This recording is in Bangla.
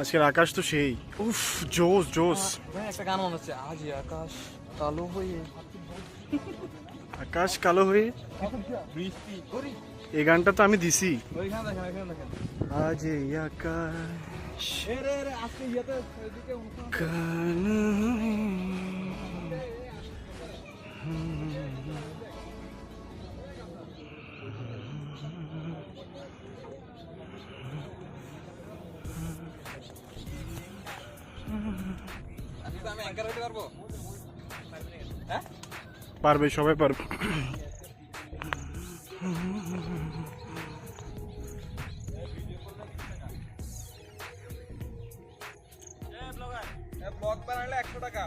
আজকের আকাশ তো সেই, উফ জোস জোস। একটা গান মনে হচ্ছে, আজ আকাশ কালো হয়ে, আকাশ কালো হয়ে বৃষ্টি। এই গানটা তো আমি দিছি। ওইখানে দেখেন, ওইখানে দেখেন। আজ এই আকাশ আজকে ইয়েতে ওইদিকে অনুষ্ঠান কালো হয়ে। আমি অ্যাঙ্কার হইতে পারবো? হ্যাঁ, পারবে, সবাই পারবে। ব্লগ বানালে 100 টাকা।